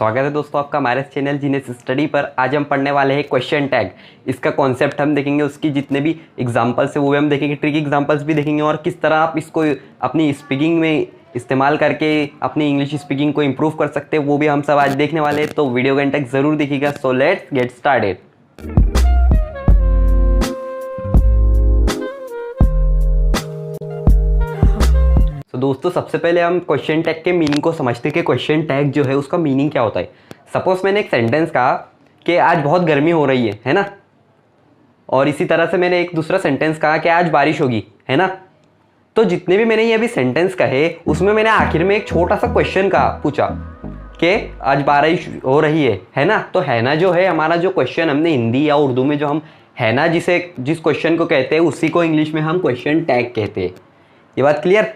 स्वागत है दोस्तों आपका हमारे चैनल जीनियस स्टडी पर। आज हम पढ़ने वाले हैं क्वेश्चन टैग। इसका कॉन्सेप्ट हम देखेंगे, उसकी जितने भी एग्जांपल्स है वो भी हम देखेंगे, ट्रिक एग्जांपल्स भी देखेंगे और किस तरह आप इसको अपनी स्पीकिंग में इस्तेमाल करके अपनी इंग्लिश स्पीकिंग को इम्प्रूव कर सकते हैं, वो भी हम सब आज देखने वाले हैं। तो वीडियो घंटे तक ज़रूर देखिएगा। So let's get started. तो दोस्तों सबसे पहले हम क्वेश्चन टैग के मीनिंग को समझते हैं कि क्वेश्चन टैग जो है उसका मीनिंग क्या होता है। सपोज मैंने एक सेंटेंस कहा कि आज बहुत गर्मी हो रही है ना, और इसी तरह से मैंने एक दूसरा सेंटेंस कहा कि आज बारिश होगी, है ना। तो जितने भी मैंने ये अभी सेंटेंस कहे उसमें मैंने आखिर में एक छोटा सा क्वेश्चन का पूछा कि आज बारिश हो रही है ना। तो है ना जो है हमारा जो क्वेश्चन, हमने हिंदी या उर्दू में जो हम है ना जिस क्वेश्चन को कहते हैं उसी को इंग्लिश में हम क्वेश्चन टैग कहते हैं। ये बात क्लियर।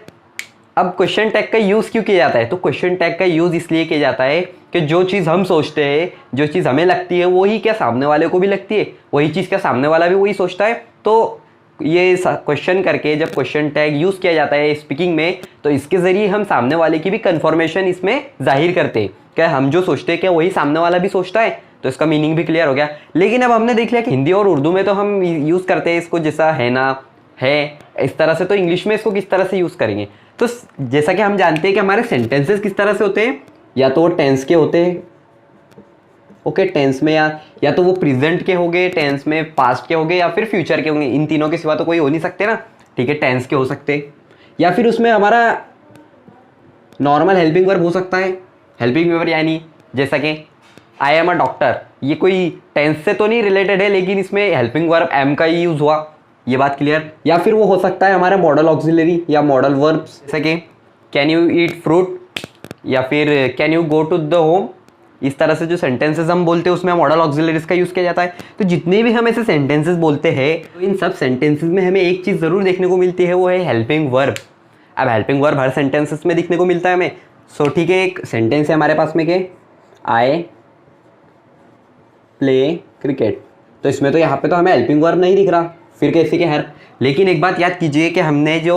अब क्वेश्चन टैग का यूज़ क्यों किया जाता है? तो क्वेश्चन टैग का यूज़ इसलिए किया जाता है कि जो चीज़ हम सोचते हैं, जो चीज़ हमें लगती है वही क्या सामने वाले को भी लगती है, वही चीज़ क्या सामने वाला भी वही सोचता है। तो ये क्वेश्चन करके जब क्वेश्चन टैग यूज़ किया जाता है स्पीकिंग में, तो इसके ज़रिए हम सामने वाले की भी कन्फर्मेशन इसमें जाहिर करते हैं कि हम जो सोचते हैं क्या वही सामने वाला भी सोचता है। तो इसका मीनिंग भी क्लियर हो गया। लेकिन अब हमने देख लिया कि हिंदी और उर्दू में तो हम यूज़ करते हैं इसको, जैसा है ना है इस तरह से, तो इंग्लिश में इसको किस तरह से यूज़ करेंगे? तो जैसा कि हम जानते हैं कि हमारे सेंटेंसेस किस तरह से होते हैं, या तो वो टेंस के होते हैं, ओके, टेंस में या तो वो प्रेजेंट के होंगे, टेंस में पास्ट के होंगे, या फिर फ्यूचर के होंगे। इन तीनों के सिवा तो कोई हो नहीं सकते ना, ठीक है। टेंस के हो सकते हैं, या फिर उसमें हमारा नॉर्मल हेल्पिंग वर्ब हो सकता है। हेल्पिंग वर्ब यानी जैसा कि आई एम अ डॉक्टर, ये कोई टेंस से तो नहीं रिलेटेड है, लेकिन इसमें हेल्पिंग वर्ब एम का ही यूज़ हुआ। ये बात क्लियर। या फिर वो हो सकता है हमारा मॉडल ऑक्सिलरी या मॉडल वर्ब, जैसे कि कैन यू ईट फ्रूट, या फिर can you go to the home. इस तरह से जो सेंटेंसेस हम बोलते हैं उसमें मॉडल ऑक्सिलरीज का यूज़ किया जाता है। तो जितने भी हम ऐसे सेंटेंसेस बोलते हैं तो इन सब सेंटेंसेस में हमें एक चीज़ ज़रूर देखने को मिलती है, वो है हेल्पिंग वर्ब। अब हेल्पिंग वर्ब हर सेंटेंसेस में दिखने को मिलता है हमें। सो ठीक है, एक सेंटेंस है हमारे पास में कि आई प्ले क्रिकेट, तो इसमें तो यहाँ पे तो हमें हेल्पिंग वर्ब नहीं दिख रहा, फिर कैसे के हर। लेकिन एक बात याद कीजिए कि हमने जो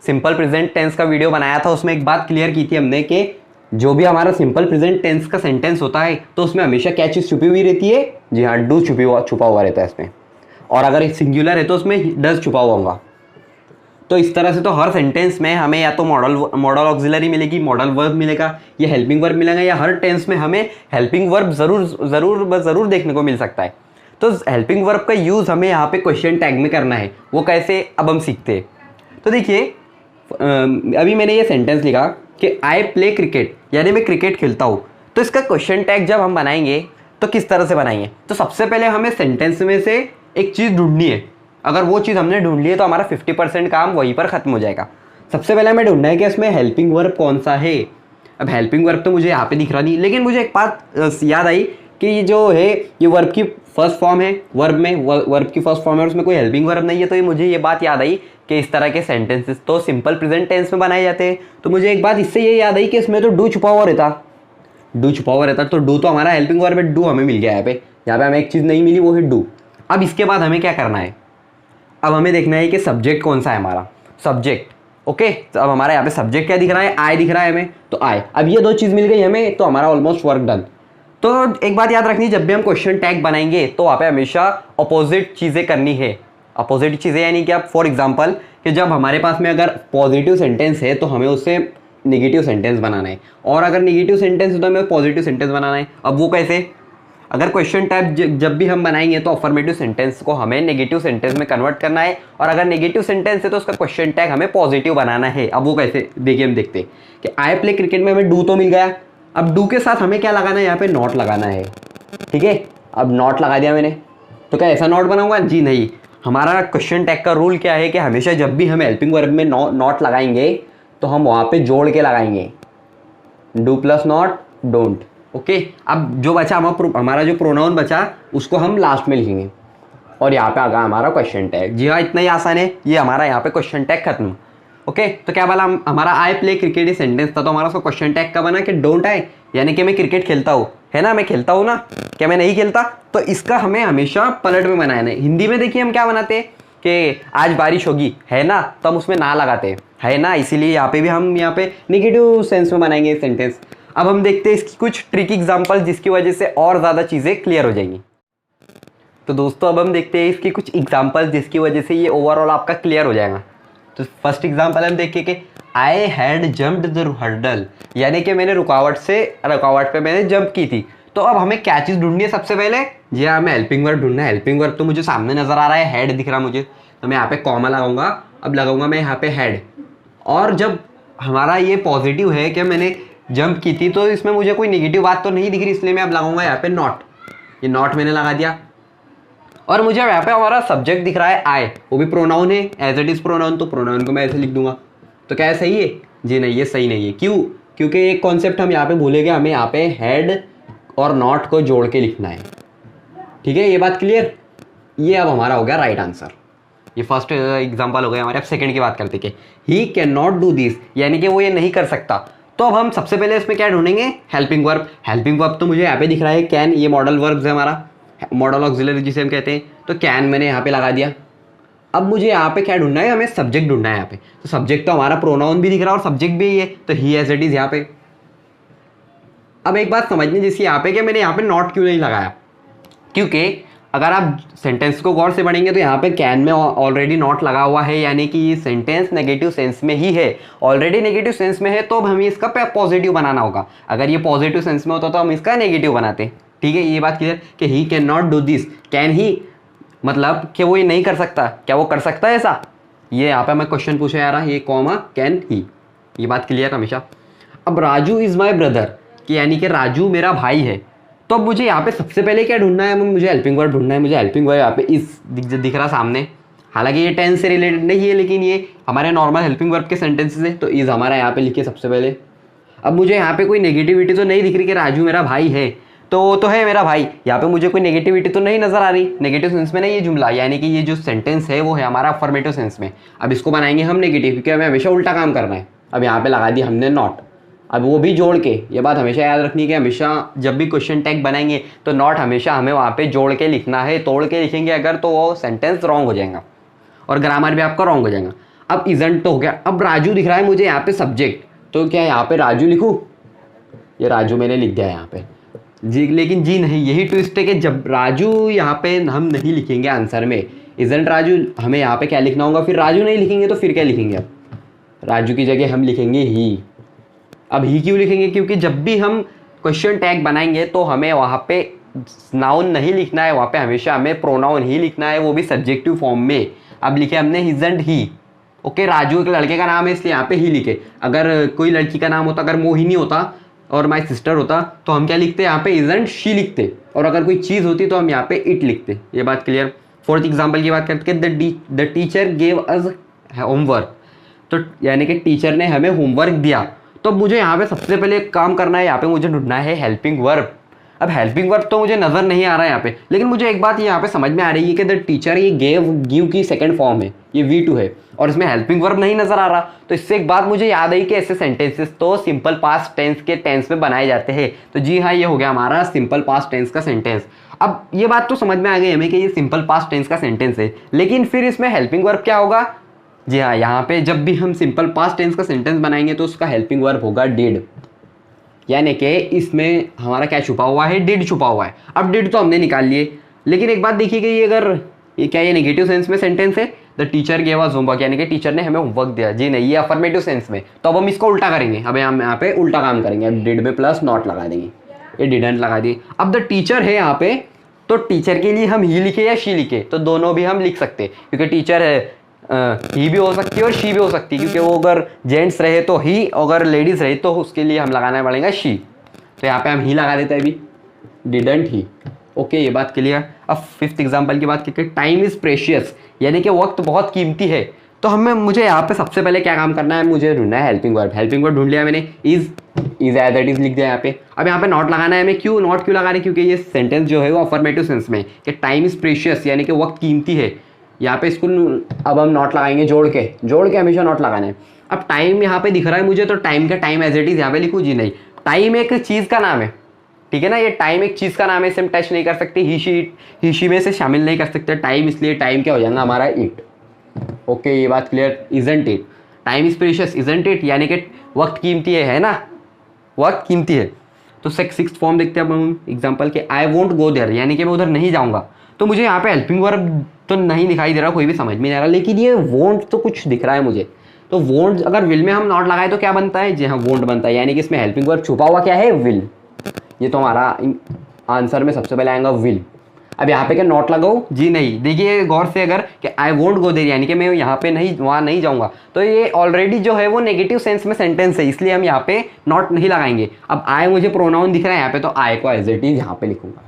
सिंपल प्रेजेंट टेंस का वीडियो बनाया था उसमें एक बात क्लियर की थी हमने कि जो भी हमारा सिंपल प्रेजेंट टेंस का सेंटेंस होता है तो उसमें हमेशा क्या चीज़ छुपी हुई रहती है? जी हाँ, डू छुपा हुआ रहता है इसमें। और अगर सिंगुलर है तो उसमें डज छुपा हुआ होगा। तो इस तरह से तो हर सेंटेंस में हमें या तो मॉडल ऑक्सिलरी मिलेगी, मॉडल वर्ब मिलेगा, या हेल्पिंग वर्ब मिलेगा, या हर टेंस में हमें हेल्पिंग वर्ब ज़रूर देखने को मिल सकता है। तो हेल्पिंग वर्ब का यूज़ हमें यहाँ पे क्वेश्चन टैग में करना है। वो कैसे, अब हम सीखते हैं। तो देखिए अभी मैंने ये सेंटेंस लिखा कि आई प्ले क्रिकेट, यानी मैं क्रिकेट खेलता हूँ। तो इसका क्वेश्चन टैग जब हम बनाएंगे तो किस तरह से बनाएंगे? तो सबसे पहले हमें सेंटेंस में से एक चीज़ ढूंढनी है। अगर वो चीज़ हमने ढूंढ ली है तो हमारा 50% काम वहीं पर ख़त्म हो जाएगा। सबसे पहले हमें ढूंढना है कि इसमें हेल्पिंग वर्ब कौन सा है। अब हेल्पिंग वर्ब तो मुझे यहाँ पे दिख रहा नहीं, लेकिन मुझे एक बात याद आई कि ये जो है ये वर्ब की फर्स्ट फॉर्म है, वर्ब की फर्स्ट फॉर्म है और उसमें कोई हेल्पिंग वर्ब नहीं है। तो ये मुझे ये बात याद आई कि इस तरह के सेंटेंसेस तो सिंपल प्रेजेंट टेंस में बनाए जाते हैं। तो मुझे एक बात इससे ये याद आई कि इसमें तो डू छुपा हुआ रहता, तो डू तो हमारा हेल्पिंग वर्ब है, डू हमें मिल गया यहाँ पे हमें एक चीज़ नहीं मिली, वो है डू। अब इसके बाद हमें क्या करना है? अब हमें देखना है कि सब्जेक्ट कौन सा है हमारा, सब्जेक्ट। ओके, तो अब हमारा यहाँ पे सब्जेक्ट क्या दिख रहा है? आई दिख रहा है हमें, तो आई। अब ये दो चीज़ मिल गई हमें तो हमारा ऑलमोस्ट वर्क डन। तो एक बात याद रखनी, जब भी हम क्वेश्चन टैग बनाएंगे तो वहाँ पे हमेशा अपोजिट चीज़ें करनी है। अपोजिट चीज़ें यानी कि आप फॉर एग्जांपल कि जब हमारे पास में अगर पॉजिटिव सेंटेंस है तो हमें उससे नेगेटिव सेंटेंस बनाना है, और अगर नेगेटिव सेंटेंस है तो हमें पॉजिटिव सेंटेंस बनाना है। अब वो कैसे? अगर क्वेश्चन टैग जब भी हम बनाएंगे तो अफर्मेटिव सेंटेंस को हमें नेगेटिव सेंटेंस में कन्वर्ट करना है, और अगर नेगेटिव सेंटेंस है तो उसका क्वेश्चन टैग हमें पॉजिटिव बनाना है। अब वो कैसे, देखिए हम देखते हैं कि आई प्ले क्रिकेट में हमें डू तो मिल गया। अब डू के साथ हमें क्या लगाना है? यहाँ पे नॉट लगाना है, ठीक है। अब नॉट लगा दिया मैंने, तो क्या ऐसा नॉट बनाऊंगा? जी नहीं। हमारा क्वेश्चन टैग का रूल क्या है कि हमेशा जब भी हम हेल्पिंग वर्ब में नॉट लगाएंगे तो हम वहाँ पे जोड़ के लगाएंगे, do plus not don't. Okay, अब जो बचा हमारा जो प्रोनाउन बचा उसको हम लास्ट में लिखेंगे, और यहाँ पे आ गया हमारा क्वेश्चन टैग। जी हाँ, इतना ही आसान है। ये हमारा यहाँ पे क्वेश्चन टैग खत्म। ओके, तो क्या बोला हमारा I play cricket he sentence था, तो हमारा उसका क्वेश्चन टैग का बना कि डोंट आई, यानी कि मैं क्रिकेट खेलता हूँ, है ना, मैं खेलता हूँ ना, क्या मैं नहीं खेलता? तो इसका हमें हमेशा पलट में बनाना है। हिंदी में देखिए हम क्या बनाते हैं कि आज बारिश होगी, है ना, तो हम उसमें ना लगाते हैं, है ना, इसीलिए यहाँ पे भी हम यहाँ पे नेगेटिव सेंस में बनाएंगे सेंटेंस। अब हम देखते हैं इसकी कुछ ट्रिक एग्जांपल जिसकी वजह से और ज़्यादा चीज़ें क्लियर हो जाएंगी। तो दोस्तों अब हम देखते हैं इसकी कुछ एग्जांपल जिसकी वजह से ये ओवरऑल आपका क्लियर हो जाएगा। तो फर्स्ट एग्जांपल हम देखिए कि I had jumped the hurdle, यानी कि मैंने रुकावट पे मैंने जंप की थी। तो अब हमें क्या चीज़ ढूंढनी है सबसे पहले? जी हाँ, हमें हेल्पिंग वर्ब ढूंढना है। हेल्पिंग वर्ब तो मुझे सामने नजर आ रहा है, हेड दिख रहा है मुझे, तो मैं यहाँ पे कॉमा लगाऊंगा। अब लगाऊंगा मैं यहाँ पे हेड, और जब हमारा ये पॉजिटिव है कि मैंने जंप की थी तो इसमें मुझे कोई नेगेटिव बात तो नहीं दिख रही, इसलिए मैं अब लगाऊंगा यहाँ पे नॉट। ये नॉट मैंने लगा दिया, और मुझे यहाँ पे हमारा सब्जेक्ट दिख रहा है आई, वो भी प्रोनाउन है, एज इट इज प्रोनाउन, तो प्रोनाउन को मैं ऐसे लिख दूंगा। तो क्या है, सही है? जी नहीं, ये सही नहीं है। क्यों? क्योंकि एक कॉन्सेप्ट हम यहाँ पे भूलेंगे, हमें यहाँ पे हेड और नॉट को जोड़ के लिखना है। ठीक है, ये बात क्लियर? ये अब हमारा हो गया राइट आंसर। ये फर्स्ट एग्जांपल हो गया हमारे। अब सेकंड की बात करते कि he can not do this, यानी कि वो ये नहीं कर सकता। तो अब हम सबसे पहले इसमें क्या ढूंढेंगे? Helping verb. हेल्पिंग वर्ब तो मुझे यहाँ पे दिख रहा है कैन, ये मॉडल वर्ब्स है हमारा, मॉडल ऑक्सिलरी जिसे हम कहते हैं। तो कैन मैंने यहाँ पे लगा दिया। अब मुझे यहाँ पे क्या ढूंढना है? हमें सब्जेक्ट ढूंढना है यहाँ पे। तो सब्जेक्ट तो हमारा प्रोनाउन भी दिख रहा है और सब्जेक्ट भी है, तो ही एज इट इज यहाँ पे। अब एक बात समझने जैसी यहाँ पे कि मैंने यहाँ पे नॉट क्यों नहीं लगाया, क्योंकि अगर आप सेंटेंस को गौर से पढ़ेंगे तो यहाँ पे कैन में ऑलरेडी नॉट लगा हुआ है, यानी कि ये सेंटेंस नेगेटिव सेंस में ही है। ऑलरेडी नेगेटिव सेंस में है तो अब हमें इसका पॉजिटिव बनाना होगा। अगर ये पॉजिटिव सेंस में होता तो हम इसका नेगेटिव बनाते। ठीक है, ये बात क्लियर कि he can not do this. Can he मतलब कि वो ये नहीं कर सकता, क्या वो कर सकता है ऐसा? ये यहाँ पे हमें क्वेश्चन पूछा जा रहा है, ये कॉमा कैन ही, ये बात क्लियर हमेशा। अब राजू इज़ माई ब्रदर, कि यानी कि राजू मेरा भाई है। तो अब मुझे यहाँ पे सबसे पहले क्या ढूंढना है? मुझे हेल्पिंग वर्ब ढूंढना है। मुझे हेल्पिंग वर्ब यहाँ पे इस दिख रहा सामने, हालांकि ये टेंस से रिलेटेड नहीं है, लेकिन ये हमारे नॉर्मल हेल्पिंग वर्ब के सेंटेंसेस है, तो इज़ हमारा यहाँ पे लिखिए सबसे पहले। अब मुझे यहाँ पे कोई नेगेटिविटी तो नहीं दिख रही कि राजू मेरा भाई है, तो वो तो है मेरा भाई, यहाँ पे मुझे कोई नेगेटिविटी तो नहीं नजर आ रही, नेगेटिव सेंस में नहीं ये जुमला, यानी कि ये जो सेंटेंस है वो है हमारा अफर्मेटिव सेंस में। अब इसको बनाएंगे हम नेगेटिव, क्योंकि हमें हमेशा उल्टा काम करना है। अब यहाँ पे लगा दी हमने नॉट, अब वो भी जोड़ के। ये बात हमेशा याद रखनी है, हमेशा जब भी क्वेश्चन टैग बनाएंगे तो नॉट हमेशा हमें वहाँ पे जोड़ के लिखना है। तोड़ के लिखेंगे अगर तो वो सेंटेंस रॉन्ग हो जाएगा और ग्रामर भी आपका रॉन्ग हो जाएगा। अब इजंट तो हो गया। अब राजू दिख रहा है मुझे यहाँ पे सब्जेक्ट, तो क्या यहाँ पे राजू लिखूँ? ये राजू मैंने लिख दिया यहाँ पे जी, लेकिन जी नहीं, यही ट्विस्ट है कि जब राजू यहाँ पे हम नहीं लिखेंगे आंसर में, इजंट राजू, हमें यहाँ पे क्या लिखना होगा? फिर राजू नहीं लिखेंगे तो फिर क्या लिखेंगे? अब राजू की जगह हम लिखेंगे ही। अब ही क्यों लिखेंगे? क्योंकि जब भी हम क्वेश्चन टैग बनाएंगे तो हमें वहाँ पे नाउन नहीं लिखना है, वहाँ पे हमेशा हमें प्रोनाउन ही लिखना है, वो भी सब्जेक्टिव फॉर्म में। अब लिखे हमने इजंट ही। ओके, राजू एक लड़के का नाम है इसलिए यहाँ पे ही लिखे। अगर कोई लड़की का नाम होता, अगर मोहिनी होता और माई सिस्टर होता तो हम क्या लिखते? यहाँ पे इजंट शी लिखते, और अगर कोई चीज़ होती तो हम यहाँ पे इट लिखते। ये बात क्लियर? फोर्थ एग्जाम्पल की बात करते हैं, the teacher gave us homework, तो यानी कि टीचर ने हमें होमवर्क दिया। तो मुझे यहाँ पे सबसे पहले काम करना है, यहाँ पे मुझे ढूंढना है हेल्पिंग वर्ब। अब हेल्पिंग वर्ब तो मुझे नज़र नहीं आ रहा है यहाँ पे, लेकिन मुझे एक बात यहाँ पे समझ में आ रही है कि द टीचर, ये गिव की सेकंड फॉर्म है, ये V2 है, और इसमें हेल्पिंग वर्ब नहीं नजर आ रहा। तो इससे एक बात मुझे याद आई कि ऐसे सेंटेंसेस तो सिंपल पास्ट टेंस के टेंस में बनाए जाते हैं। तो जी हाँ, ये हो गया हमारा सिंपल पास्ट टेंस का सेंटेंस। अब ये बात तो समझ में आ गई हमें कि ये सिंपल पास्ट टेंस का सेंटेंस है, लेकिन फिर इसमें हेल्पिंग वर्ब क्या होगा? जी हाँ, यहाँ पे जब भी हम सिंपल पास्ट टेंस का सेंटेंस बनाएंगे तो उसका हेल्पिंग वर्ब होगा डिड, यानी कि इसमें हमारा क्या छुपा हुआ है? डिड छुपा हुआ है। अब डिड तो हमने निकाल लिए, लेकिन एक बात देखिए कि ये अगर ये नेगेटिव सेंस में सेंटेंस है, the teacher gave us homework, यानी कि टीचर ने हमें होमवर्क दिया। जी नहीं, ये अफर्मेटिव सेंस में। तो अब हम इसको उल्टा करेंगे, अब हम यहाँ पे उल्टा काम करेंगे। अब डिड में प्लस नॉट लगा देंगे, ये डिडंट लगा दिए। अब द टीचर है यहाँ पे, तो टीचर के लिए हम ही लिखे या शी लिखे? तो दोनों भी हम लिख सकते हैं, क्योंकि टीचर है ही भी हो सकती है और शी भी हो सकती है, क्योंकि वो अगर जेंट्स रहे तो ही, अगर लेडीज रहे तो उसके लिए हम लगाना पड़ेगा शी। तो यहाँ पे हम ही लगा देते हैं अभी, डिडंट ही। ओके, ये बात क्लियर। अब फिफ्थ एग्जांपल की बात करके, टाइम इज प्रेशियस, यानी कि वक्त बहुत कीमती है। तो मुझे यहाँ पे सबसे पहले क्या काम करना है? मुझे ढूंढना है हेल्पिंग वर्ब। हेल्पिंग वर्ब ढूंढ लिया मैंने, इज एज इट इज लिख दिया यहाँ पे। अब यहाँ पे नॉट लगाना है हमें। क्यों नॉट क्यों लगा रहे? क्योंकि ये सेंटेंस जो है वो अफर्मेटिव सेंस में कि टाइम इज प्रेशियस, यानी कि वक्त कीमती है। यहाँ पे इसको अब हम नॉट लगाएंगे, जोड़ के हमेशा नॉट लगाना है। अब टाइम यहाँ पे दिख रहा है मुझे, तो टाइम का टाइम एज इट इज यहाँ पे लिखूँ? जी नहीं, टाइम एक चीज़ का नाम है, ठीक है ना, ये टाइम एक चीज़ का नाम है, इसे हम टच नहीं कर सकते, ही शी में से शामिल नहीं कर सकते टाइम, इसलिए टाइम क्या हो जाएगा हमारा? इट। ओके, ये बात clear? Isn't it, time is precious, isn't it, यानी कि वक्त कीमती है ना, वह कीमती है। तो सिक्स फॉर्म देखते हैं अब हम एग्जाम्पल के, आई वोंट गो देयर, यानी कि मैं उधर नहीं जाऊँगा। तो मुझे यहाँ पे हेल्पिंग वर्ब तो नहीं दिखाई दे रहा, कोई भी समझ में नहीं आ रहा, लेकिन ये वोंट तो कुछ दिख रहा है मुझे। तो वोंट अगर विल में हम नॉट लगाए तो क्या बनता है, जी हाँ वोंट बनता है, यानी कि इसमें हेल्पिंग वर्ब छुपा हुआ क्या है, विल। ये तो हमारा आंसर में सबसे पहले आएगा विल। अब यहाँ पे क्या नॉट लगाओ, जी नहीं। देखिए गौर से, अगर कि आई वोंट गो देयर यानी कि मैं यहाँ पे नहीं, वहाँ नहीं जाऊँगा, तो ये ऑलरेडी जो है वो नेगेटिव सेंस में सेंटेंस है, इसलिए हम यहाँ पे नॉट नहीं लगाएंगे। अब आई मुझे प्रोनाउन दिख रहा है यहाँ पे, तो आई को एज इट इज यहाँ पे लिखूंगा।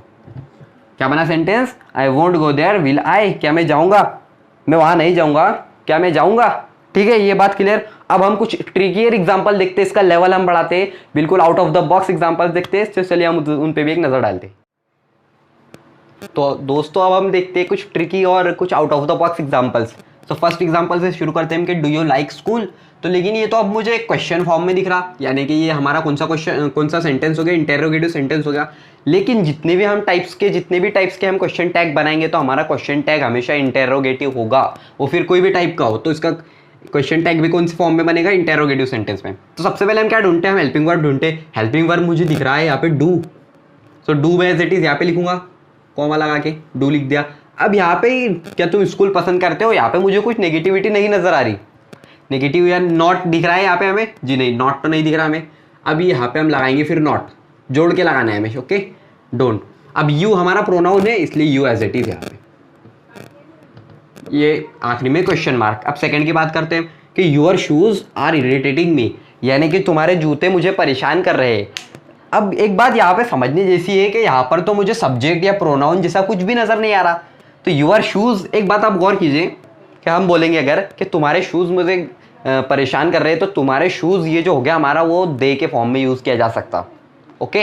क्या बना sentence, I won't go there will I, क्या मैं जाऊँगा, मैं वहाँ नहीं जाऊँगा, क्या मैं जाऊँगा। ठीक है, ये बात क्लियर। अब हम कुछ ट्रिकियर एग्जांपल देखते हैं, इसका लेवल हम बढ़ाते हैं, बिल्कुल out of the box example देखते हैं। तो चलिए हम उन पे भी एक नजर डालते हैं। तो दोस्तों अब हम देखते हैं कुछ ट्रिकी और कुछ out of the box examples. तो फर्स्ट एग्जांपल से शुरू करते हैं कि डू यू लाइक स्कूल। तो लेकिन ये तो अब मुझे क्वेश्चन फॉर्म में दिख रहा, यानी कि ये हमारा कौन सा क्वेश्चन, कौन सा सेंटेंस हो गया, इंटेरोगेटिव सेंटेंस हो गया। लेकिन जितने भी टाइप्स के हम क्वेश्चन टैग बनाएंगे तो हमारा क्वेश्चन टैग हमेशा इंटेरोगेटिव होगा, वो फिर कोई भी टाइप का हो। तो इसका क्वेश्चन टैग भी कौन से फॉर्म में बनेगा, इंटेरोगेटिव सेंटेंस में। तो सबसे पहले हम क्या ढूंढते हैं, हम हेल्पिंग वर्ब ढूंढते हैं। हेल्पिंग वर्ब मुझे दिख रहा है यहाँ पे डू, तो डू में एज इट इज यहाँ पे लिखूंगा, कॉमा लगा के डू लिख दिया। अब यहाँ पे क्या तुम स्कूल पसंद करते हो, यहाँ पे मुझे कुछ नेगेटिविटी नहीं नजर आ रही, नेगेटिव या नॉट दिख रहा है यहाँ पे हमें, जी नहीं नॉट तो नहीं दिख रहा हमें। अब यहाँ पे हम लगाएंगे फिर नॉट, जोड़ के लगाना है हमें, ओके डोंट। अब यू हमारा प्रोनाउन है, इसलिए यू एज इट इज यहाँ पे, ये आखिरी में क्वेश्चन मार्क। अब सेकंड की बात करते हैं कि यूर शूज आर इरिटेटिंग मी, यानी कि तुम्हारे जूते मुझे परेशान कर रहे हैं। अब एक बात यहाँ पे समझने जैसी है कि यहाँ पर तो मुझे सब्जेक्ट या प्रोनाउन जैसा कुछ भी नजर नहीं आ रहा। तो यूर शूज, एक बात आप गौर कीजिए कि हम बोलेंगे अगर कि तुम्हारे शूज मुझे परेशान कर रहे हैं, तो तुम्हारे शूज ये जो हो गया हमारा, वो दे के फॉर्म में यूज किया जा सकता। ओके,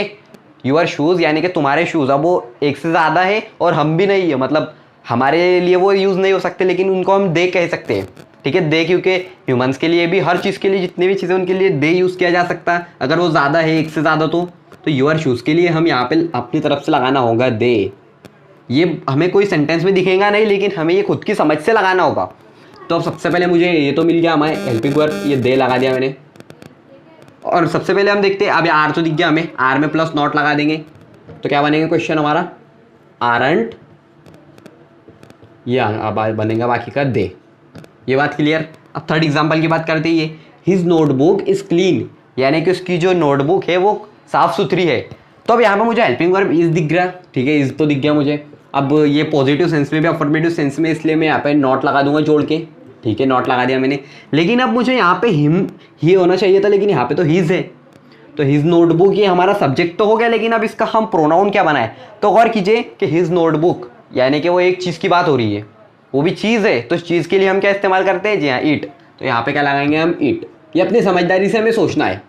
यूर शूज यानी कि तुम्हारे शूज, अब वो एक से ज्यादा है और हम भी नहीं है, मतलब हमारे लिए वो यूज नहीं हो सकते, लेकिन उनको हम दे कह सकते हैं। ठीक है, दे, क्योंकि ह्यूमंस के लिए भी हर चीज के लिए जितनी भी चीजें उनके लिए दे यूज किया जा सकता है, अगर वो ज्यादा है एक से ज्यादा तो यूर शूज के लिए हम यहाँ पे अपनी तरफ से लगाना होगा दे। ये हमें कोई सेंटेंस में दिखेगा नहीं, लेकिन हमें ये खुद की समझ से लगाना होगा। तो अब सबसे पहले मुझे ये तो मिल गया हमारे हेल्पिंग वर्ब, ये दे लगा दिया मैंने। और सबसे पहले हम देखते हैं, अब आर तो दिख गया हमें, आर में प्लस नॉट लगा देंगे तो क्या बनेगा क्वेश्चन हमारा, आरंट, ये अब बनेगा बाकी का दे। ये बात क्लियर। अब थर्ड एग्जांपल की बात करते हैं, हिज नोटबुक इज क्लीन, यानी कि उसकी जो नोटबुक है वो साफ सुथरी है। तो अब यहाँ पे मुझे हेल्पिंग वर्ब इज दिख गया, ठीक है इज तो दिख गया मुझे। अब ये पॉजिटिव सेंस में भी अफर्मेटिव सेंस में, इसलिए मैं यहाँ पे नॉट लगा दूंगा जोड़ के, ठीक है नॉट लगा दिया मैंने। लेकिन अब मुझे यहाँ पे हिम ही होना चाहिए था, लेकिन यहाँ पे तो हिज है। तो हिज नोटबुक ये हमारा सब्जेक्ट तो हो गया, लेकिन अब इसका हम प्रोनाउन क्या बनाए। तो गौर कीजिए कि हिज नोटबुक यानी कि वो एक चीज़ की बात हो रही है, वो भी चीज़ है, तो इस चीज़ के लिए हम क्या इस्तेमाल करते हैं, जी हाँ ईट। तो यहाँ पे क्या लगाएंगे हम, ईट। ये अपनी समझदारी से हमें सोचना है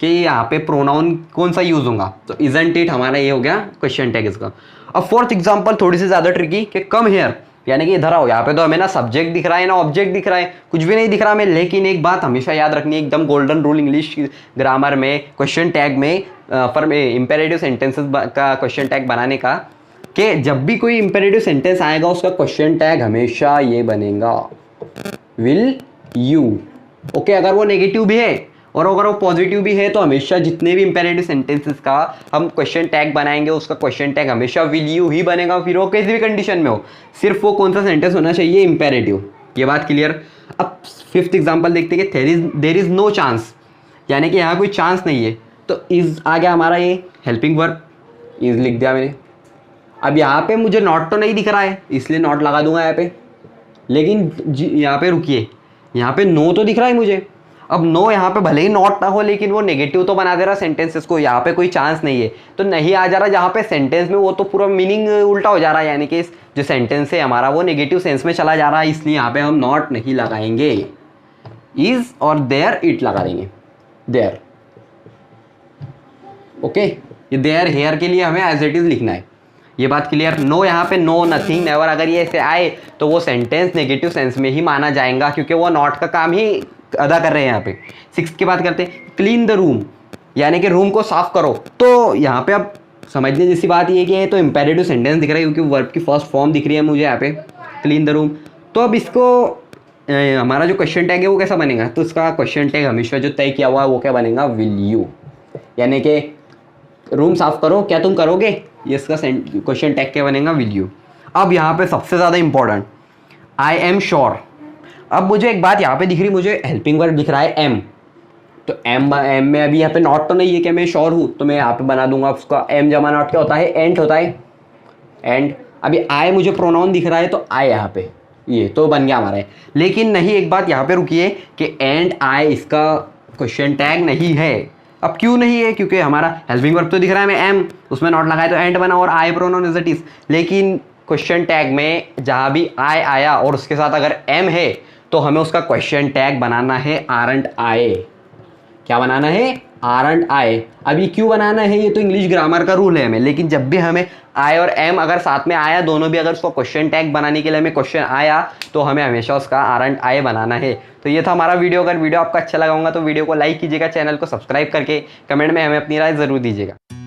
कि यहाँ पे प्रोनाउन कौन सा यूज होगा। तो इजंट इट हमारा ये हो गया क्वेश्चन टैग इसका। अब फोर्थ एग्जांपल थोड़ी सी ज़्यादा ट्रिकी, कि कम हियर, यानी कि इधर आओ। यहाँ पे तो हमें ना सब्जेक्ट दिख रहा है ना ऑब्जेक्ट दिख रहा है, कुछ भी नहीं दिख रहा हमें। लेकिन एक बात हमेशा याद रखनी है, एकदम गोल्डन रूल इंग्लिश ग्रामर में, क्वेश्चन टैग में, पर इंपेरेटिव सेंटेंसेस का क्वेश्चन टैग बनाने का, कि जब भी कोई इंपेरेटिव सेंटेंस आएगा उसका क्वेश्चन टैग हमेशा ये बनेगा, विल यू। ओके, अगर वो नेगेटिव भी है और अगर वो पॉजिटिव भी है, तो हमेशा जितने भी इंपेरेटिव सेंटेंसेस का हम क्वेश्चन टैग बनाएंगे उसका क्वेश्चन टैग हमेशा विल यू ही बनेगा, फिर वो किसी भी कंडीशन में हो। सिर्फ वो कौन सा सेंटेंस होना चाहिए, इंपेरेटिव। ये बात क्लियर। अब फिफ्थ एग्जांपल देखते हैं कि देयर इज नो चांस, यानी कि यहाँ कोई चांस नहीं है। तो इज आ गया हमारा ये हेल्पिंग वर्ब, इज लिख दिया मैंने। अब यहाँ पे मुझे नॉट तो नहीं दिख रहा है, इसलिए नॉट लगा दूंगा यहाँ पे। लेकिन यहाँ पे रुकिए, यहाँ पे नो तो दिख रहा है मुझे। अब नो यहाँ पे भले ही नॉट ना हो, लेकिन वो नेगेटिव तो बना दे रहा सेंटेंसेस को। यहाँ पे कोई चांस नहीं है तो नहीं आ जा रहा जहाँ पे सेंटेंस में, वो तो पूरा मीनिंग उल्टा हो जा रहा है, यानी कि जो सेंटेंस है हमारा वो नेगेटिव सेंस में चला जा रहा है, इसलिए यहाँ पे हम नॉट नहीं लगाएंगे, इज और देयर इट लगा देंगे, देयर। ओके, ये देयर हेयर के लिए हमें एज इट इज लिखना है। ये बात क्लियर। नो यहाँ पे नो, नथिंग, नेवर अगर ये ऐसे आए तो वो सेंटेंस नेगेटिव सेंस में ही माना जाएगा, क्योंकि वो नॉट का काम ही अदा कर रहे हैं यहाँ पे। सिक्स्थ की बात करते हैं, क्लीन द रूम, यानी कि रूम को साफ करो। तो यहाँ पे अब समझने जैसी बात ये कि तो इंपेरेटिव सेंटेंस दिख रहा है, क्योंकि वर्ब की फर्स्ट फॉर्म दिख रही है मुझे यहाँ पे, क्लीन द रूम। तो अब इसको हमारा जो क्वेश्चन टैग है वो कैसा बनेगा, तो इसका क्वेश्चन टैग हमेशा जो तय किया हुआ है वो क्या बनेगा, विल यू। यानी कि रूम साफ करो, क्या तुम करोगे, ये इसका क्वेश्चन टैग क्या बनेगा, विल यू। अब यहाँ पे सबसे ज़्यादा इंपॉर्टेंट, आई एम श्योर। अब मुझे एक बात यहाँ पे दिख रही, मुझे हेल्पिंग वर्ब दिख रहा है एम, तो एम में अभी यहाँ पे नॉट तो नहीं है कि मैं श्योर हूँ, तो मैं यहाँ पे बना दूंगा उसका एम जमा नॉट क्या होता है, एंड होता है, एंड। अभी आई मुझे प्रोनाउन दिख रहा है तो आई यहाँ पे, ये तो बन गया हमारा है। लेकिन नहीं, एक बात यहाँ पे रुकिए कि एंड आई इसका क्वेश्चन टैग नहीं है। अब क्यों नहीं है, क्योंकि हमारा हेल्पिंग वर्ब तो दिख रहा है, मैं एम उसमें नॉट लगाए तो एंड बना और आई प्रोनाउन इज इट इज। लेकिन क्वेश्चन टैग में जहाँ भी आई आया और उसके साथ अगर एम है तो हमें उसका क्वेश्चन टैग बनाना है आरंट आए। क्या बनाना है, आरंट आए। अभी क्यों बनाना है, ये तो इंग्लिश ग्रामर का रूल है हमें, लेकिन जब भी हमें आई और एम अगर साथ में आया, दोनों भी अगर उसको क्वेश्चन टैग बनाने के लिए हमें क्वेश्चन आया तो हमें हमेशा उसका आरंट आए बनाना है। तो ये था हमारा वीडियो। अगर वीडियो आपका अच्छा लगा होगा तो वीडियो को लाइक कीजिएगा, चैनल को सब्सक्राइब करके कमेंट में हमें अपनी राय ज़रूर दीजिएगा।